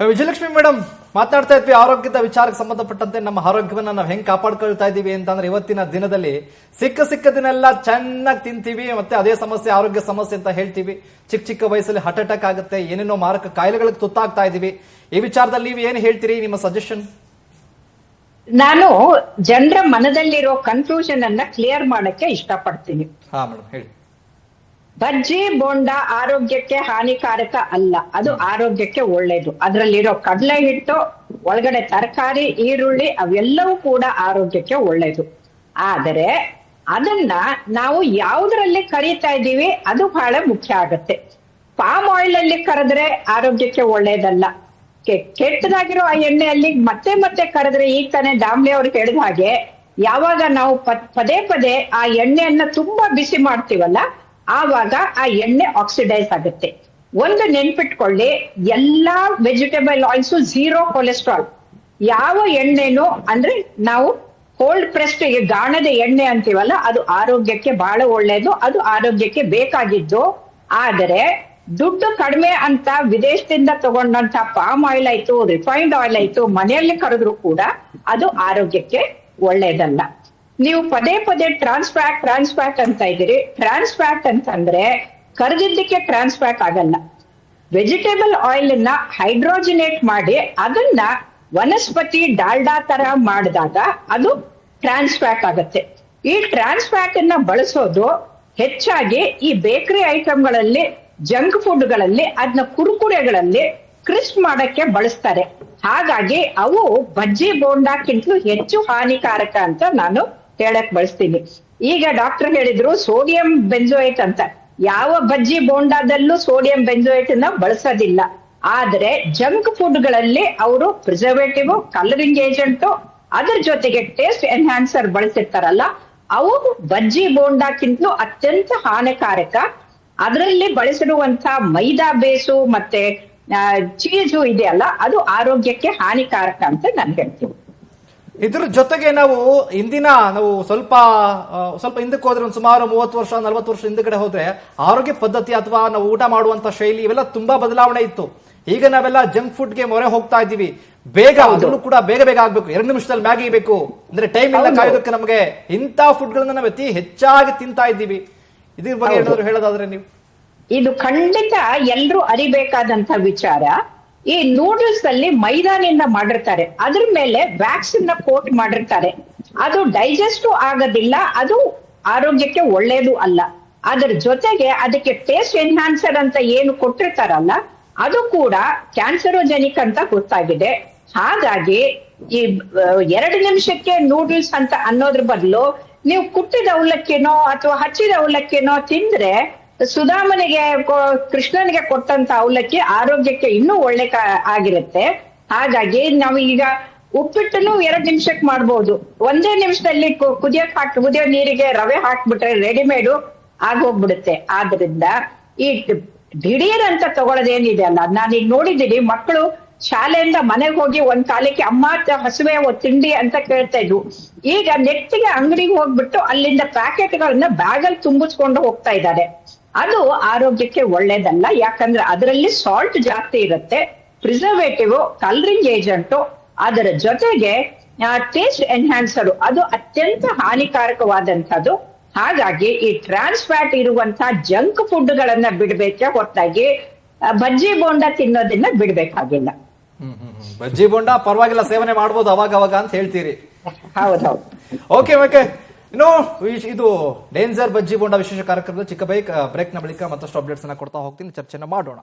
Vijayalakshmi madam ಮಾತಾಡ್ತಾ ಇದ್ವಿ ಆರೋಗ್ಯದ ವಿಚಾರಕ್ಕೆ ಸಂಬಂಧಪಟ್ಟಂತೆ ನಮ್ಮ ಆರೋಗ್ಯವನ್ನ ನಾವು ಹೆಂಗ್ ಕಾಪಾಡ್ಕೊಳ್ತಾ ಇದೀವಿ ಅಂತಂದ್ರೆ ಇವತ್ತಿನ ದಿನದಲ್ಲಿ ಸಿಕ್ಕ ಚೆನ್ನಾಗಿ ತಿಂತೀವಿ ಮತ್ತೆ ಅದೇ ಸಮಸ್ಯೆ ಆರೋಗ್ಯ ಸಮಸ್ಯೆ ಅಂತ ಹೇಳ್ತೀವಿ. ಚಿಕ್ಕ ವಯಸ್ಸಲ್ಲಿ ಹಾರ್ಟ್ ಅಟ್ಯಾಕ್ ಆಗುತ್ತೆ, ಏನೇನೋ ಮಾರಕ ಕಾಯಿಲೆಗಳಿಗೆ ತುತ್ತಾಗ್ತಾ ಇದೀವಿ. ಈ ವಿಚಾರದಲ್ಲಿ ನೀವು ಏನ್ ಹೇಳ್ತೀರಿ, ನಿಮ್ಮ ಸಜೆಷನ್? ನಾನು ಜನರ ಮನದಲ್ಲಿರೋ ಕನ್ಫ್ಯೂಷನ್ ಅನ್ನ ಕ್ಲಿಯರ್ ಮಾಡಕ್ಕೆ ಇಷ್ಟಪಡ್ತೀನಿ. ಹಾ ಮೇಡಮ್ ಹೇಳಿ. ಬಜ್ಜಿ ಬೋಂಡ ಆರೋಗ್ಯಕ್ಕೆ ಹಾನಿಕಾರಕ ಅಲ್ಲ, ಅದು ಆರೋಗ್ಯಕ್ಕೆ ಒಳ್ಳೇದು. ಅದರಲ್ಲಿರೋ ಕಡಲೆ ಹಿಟ್ಟು, ಒಳಗಡೆ ತರಕಾರಿ, ಈರುಳ್ಳಿ ಅವೆಲ್ಲವೂ ಕೂಡ ಆರೋಗ್ಯಕ್ಕೆ ಒಳ್ಳೇದು. ಆದರೆ ಅದನ್ನ ನಾವು ಯಾವುದರಲ್ಲಿ ಕರೀತಾ ಇದ್ದೀವಿ ಅದು ಬಹಳ ಮುಖ್ಯ ಆಗತ್ತೆ. ಪಾಮ್ ಆಯಿಲ್ ಅಲ್ಲಿ ಕರೆದ್ರೆ ಆರೋಗ್ಯಕ್ಕೆ ಒಳ್ಳೇದಲ್ಲ. ಕೆಟ್ಟದಾಗಿರೋ ಆ ಎಣ್ಣೆಯಲ್ಲಿ ಮತ್ತೆ ಕರೆದ್ರೆ, ಈಗ ತಾನೇ ದಾಮ್ಲೆ ಅವ್ರು ಹೇಳಿದ ಹಾಗೆ, ಯಾವಾಗ ನಾವು ಪದೇ ಆ ಎಣ್ಣೆಯನ್ನ ತುಂಬಾ ಬಿಸಿ ಮಾಡ್ತೀವಲ್ಲ, ಆವಾಗ ಆ ಎಣ್ಣೆ ಆಕ್ಸಿಡೈಸ್ ಆಗುತ್ತೆ. ಒಂದು ನೆನ್ಪಿಟ್ಕೊಳ್ಳಿ, ಎಲ್ಲಾ ವೆಜಿಟೇಬಲ್ ಆಯಿಲ್ಸ್ ಝೀರೋ ಕೊಲೆಸ್ಟ್ರಾಲ್. ಯಾವ ಎಣ್ಣೆನೂ ಅಂದ್ರೆ ನಾವು ಕೋಲ್ಡ್ ಪ್ರೆಸ್ಡ್ ಗಾಣದ ಎಣ್ಣೆ ಅಂತೀವಲ್ಲ, ಅದು ಆರೋಗ್ಯಕ್ಕೆ ಬಹಳ ಒಳ್ಳೇದು, ಅದು ಆರೋಗ್ಯಕ್ಕೆ ಬೇಕಾಗಿದ್ದು. ಆದರೆ ದುಡ್ಡು ಕಡಿಮೆ ಅಂತ ವಿದೇಶದಿಂದ ತಗೊಂಡಂತ ಪಾಮ್ ಆಯಿಲ್ ಆಯ್ತು, ರಿಫೈನ್ಡ್ ಆಯಿಲ್ ಆಯ್ತು, ಮನೆಯಲ್ಲಿ ಕರೆದ್ರು ಕೂಡ ಅದು ಆರೋಗ್ಯಕ್ಕೆ ಒಳ್ಳೇದಲ್ಲ. ನೀವು ಪದೇ ಟ್ರಾನ್ಸ್ಫ್ಯಾಟ್ ಅಂತ ಇದ್ದೀರಿ. ಟ್ರಾನ್ಸ್ಫ್ಯಾಟ್ ಅಂತಂದ್ರೆ ಕರೆದಿದ್ದಕ್ಕೆ ಟ್ರಾನ್ಸ್ಫ್ಯಾಟ್ ಆಗಲ್ಲ. ವೆಜಿಟೇಬಲ್ ಆಯಿಲ್ ನ ಹೈಡ್ರೋಜಿನೇಟ್ ಮಾಡಿ ಅದನ್ನ ವನಸ್ಪತಿ ಡಾಲ್ಡಾ ತರ ಮಾಡಿದಾಗ ಅದು ಟ್ರಾನ್ಸ್ಫ್ಯಾಟ್ ಆಗತ್ತೆ. ಈ ಟ್ರಾನ್ಸ್ಫ್ಯಾಟ್ ಅನ್ನ ಬಳಸೋದು ಹೆಚ್ಚಾಗಿ ಈ ಬೇಕರಿ ಐಟಮ್ಗಳಲ್ಲಿ, ಜಂಕ್ ಫುಡ್ಗಳಲ್ಲಿ, ಅದನ್ನ ಕುರುಕುರೆಗಳಲ್ಲಿ ಕ್ರಿಸ್ಪ್ ಮಾಡಕ್ಕೆ ಬಳಸ್ತಾರೆ. ಹಾಗಾಗಿ ಅವು ಬಜ್ಜಿ ಬೋಂಡಕ್ಕಿಂತಲೂ ಹೆಚ್ಚು ಹಾನಿಕಾರಕ ಅಂತ ನಾನು ಹೇಳಕ್ ಬಳಸ್ತೀನಿ. ಈಗ ಡಾಕ್ಟರ್ ಹೇಳಿದ್ರು ಸೋಡಿಯಂ ಬೆಂಜೋಯೇಟ್ ಅಂತ. ಯಾವ ಬಜ್ಜಿ ಬೋಂಡಾದಲ್ಲೂ ಸೋಡಿಯಂ ಬೆಂಜೋಯೇಟ್ ಅನ್ನ ಬಳಸೋದಿಲ್ಲ. ಆದ್ರೆ ಜಂಕ್ ಫುಡ್ ಗಳಲ್ಲಿ ಅವರು ಪ್ರಿಸರ್ವೇಟಿವ್, ಕಲರಿಂಗ್ ಏಜೆಂಟ್, ಅದ್ರ ಜೊತೆಗೆ ಟೇಸ್ಟ್ ಎನ್ಹಾನ್ಸರ್ ಬಳಸಿರ್ತಾರಲ್ಲ, ಅವು ಬಜ್ಜಿ ಬೋಂಡಕ್ಕಿಂತಲೂ ಅತ್ಯಂತ ಹಾನಿಕಾರಕ. ಅದರಲ್ಲಿ ಬಳಸಿರುವಂತ ಮೈದಾ ಬೇಸು ಮತ್ತೆ ಚೀಸು ಇದೆಯಲ್ಲ, ಅದು ಆರೋಗ್ಯಕ್ಕೆ ಹಾನಿಕಾರಕ ಅಂತ ನಾನು ಹೇಳ್ತೀನಿ. ಇದ್ರ ಜೊತೆಗೆ ನಾವು ಸ್ವಲ್ಪ ಹಿಂದಕ್ಕೆ ಹೋದ್ರೆ, ಒಂದು ಸುಮಾರು 30 ವರ್ಷ 40 ವರ್ಷ ಹಿಂದಗಡೆ ಹೋದ್ರೆ ಆರೋಗ್ಯ ಪದ್ಧತಿ ಅಥವಾ ನಾವು ಊಟ ಮಾಡುವಂತ ಶೈಲಿ ಇವೆಲ್ಲ ತುಂಬಾ ಬದಲಾವಣೆ ಇತ್ತು. ಈಗ ನಾವೆಲ್ಲ ಜಂಕ್ ಫುಡ್ಗೆ ಮೊರೆ ಹೋಗ್ತಾ ಇದ್ದೀವಿ. ಬೇಗ, ಅದನ್ನು ಕೂಡ ಬೇಗ ಆಗ್ಬೇಕು. 2 ನಿಮಿಷದಲ್ಲಿ ಮ್ಯಾಗಿ ಬೇಕು ಅಂದ್ರೆ ಟೈಮ್ ಇಲ್ಲ ಕಾಯೋದಕ್ಕೆ. ನಮಗೆ ಇಂಥ ಫುಡ್ ಗಳನ್ನ ನಾವು ಅತಿ ಹೆಚ್ಚಾಗಿ ತಿಂತಾ ಇದ್ದೀವಿ. ಇದ್ರ ಬಗ್ಗೆ ಏನಾದ್ರು ಹೇಳೋದಾದ್ರೆ ನೀವು? ಇದು ಖಂಡಿತ ಎಲ್ರೂ ಅರಿಬೇಕಾದಂತ ವಿಚಾರ. ಈ ನೂಡಲ್ಸ್ ಅಲ್ಲಿ ಮೈದಾನಿಂದ ಮಾಡಿರ್ತಾರೆ, ಅದ್ರ ಮೇಲೆ ವ್ಯಾಕ್ಸಿನ್ ಕೋಟ್ ಮಾಡಿರ್ತಾರೆ. ಅದು ಡೈಜೆಸ್ಟ್ ಆಗೋದಿಲ್ಲ, ಅದು ಆರೋಗ್ಯಕ್ಕೆ ಒಳ್ಳೇದು ಅಲ್ಲ. ಅದ್ರ ಜೊತೆಗೆ ಅದಕ್ಕೆ ಟೇಸ್ಟ್ ಎನ್ಹಾನ್ಸರ್ ಅಂತ ಏನು ಕೊಟ್ಟಿರ್ತಾರಲ್ಲ, ಅದು ಕೂಡ ಕ್ಯಾನ್ಸರೋಜೆನಿಕ್ ಅಂತ ಗೊತ್ತಾಗಿದೆ. ಹಾಗಾಗಿ ಈ 2 ನಿಮಿಷಕ್ಕೆ ನೂಡಲ್ಸ್ ಅಂತ ಅನ್ನೋದ್ರ ಬದಲು ನೀವು ಕುಟ್ಟಿದ ಅವಲಕ್ಕಿನೋ ಅಥವಾ ಹಚ್ಚಿದ ಅವಲಕ್ಕಿನೋ ತಿಂದ್ರೆ, ಸುಧಾಮನಿಗೆ ಕೃಷ್ಣನಿಗೆ ಕೊಟ್ಟಂತ ಅವಲಕ್ಕಿ ಆರೋಗ್ಯಕ್ಕೆ ಇನ್ನೂ ಒಳ್ಳೆ ಆಗಿರುತ್ತೆ. ಹಾಗಾಗಿ ನಾವು ಈಗ ಉಪ್ಪಿಟ್ಟನ್ನು 2 ನಿಮಿಷಕ್ಕೆ ಮಾಡ್ಬೋದು. 1 ನಿಮಿಷದಲ್ಲಿ ಕುದಿಯೋ ನೀರಿಗೆ ರವೆ ಹಾಕ್ಬಿಟ್ರೆ ರೆಡಿಮೇಡು ಆಗೋಗ್ಬಿಡುತ್ತೆ. ಆದ್ರಿಂದ ಈ ದಿಢೀರ್ ಅಂತ ತಗೊಳ್ಳೋದೇನಿದೆ ಅಲ್ಲ, ನಾನೀಗ ನೋಡಿದ್ದೀನಿ ಮಕ್ಕಳು ಶಾಲೆಯಿಂದ ಮನೆಗೆ ಹೋಗಿ ಒಂದ್ ಕಾಲಕ್ಕೆ ಅಮ್ಮ ಹಸುವೆ ತಿಂಡಿ ಅಂತ ಕೇಳ್ತಾ ಇದ್ವು. ಈಗ ನೆಟ್ಟಿಗೆ ಅಂಗಡಿಗೆ ಹೋಗ್ಬಿಟ್ಟು ಅಲ್ಲಿಂದ ಪ್ಯಾಕೆಟ್ಗಳನ್ನ ಬ್ಯಾಗಲ್ಲಿ ತುಂಬಿಸ್ಕೊಂಡು ಹೋಗ್ತಾ ಇದ್ದಾರೆ. ಅದು ಆರೋಗ್ಯಕ್ಕೆ ಒಳ್ಳೇದಲ್ಲ. ಯಾಕಂದ್ರೆ ಅದರಲ್ಲಿ ಸಾಲ್ಟ್ ಜಾಸ್ತಿ ಇರುತ್ತೆ, ಪ್ರಿಸರ್ವೇಟಿವ್, ಕಲರಿಂಗ್ ಏಜೆಂಟು, ಅದರ ಜೊತೆಗೆ ಟೇಸ್ಟ್ ಎನ್ಹಾನ್ಸರ್, ಅದು ಅತ್ಯಂತ ಹಾನಿಕಾರಕವಾದಂಥದ್ದು. ಹಾಗಾಗಿ ಈ ಟ್ರಾನ್ಸ್ಫ್ಯಾಟ್ ಇರುವಂತಹ ಜಂಕ್ ಫುಡ್ ಗಳನ್ನ ಬಿಡ್ಬೇಕೆ ಹೊರತಾಗಿ ಬಜ್ಜಿ ಬೋಂಡ ತಿನ್ನೋದನ್ನ ಬಿಡ್ಬೇಕಾಗಿಲ್ಲ. ಬಜ್ಜಿ ಬೋಂಡ ಪರವಾಗಿಲ್ಲ, ಸೇವನೆ ಮಾಡ್ಬೋದು ಅವಾಗ ಅಂತ ಹೇಳ್ತೀರಿ? ಹೌದೌದು. ಓಕೆ. ಇನ್ನು ಇದು ಡೇಂಜರ್ ಬಜ್ಜಿ ಬೋಂಡ ವಿಶೇಷ ಕಾರ್ಯಕ್ರಮದ ಚಿಕ್ಕ ಬ್ರೇಕ್ ನ ಬಳಿಕ ಮತ್ತಷ್ಟು ಅಪ್ಡೇಟ್ಸ್ ಅನ್ನ ಕೊಡ್ತಾ ಹೋಗ್ತೀನಿ. ಚರ್ಚೆನ ಮಾಡೋಣ.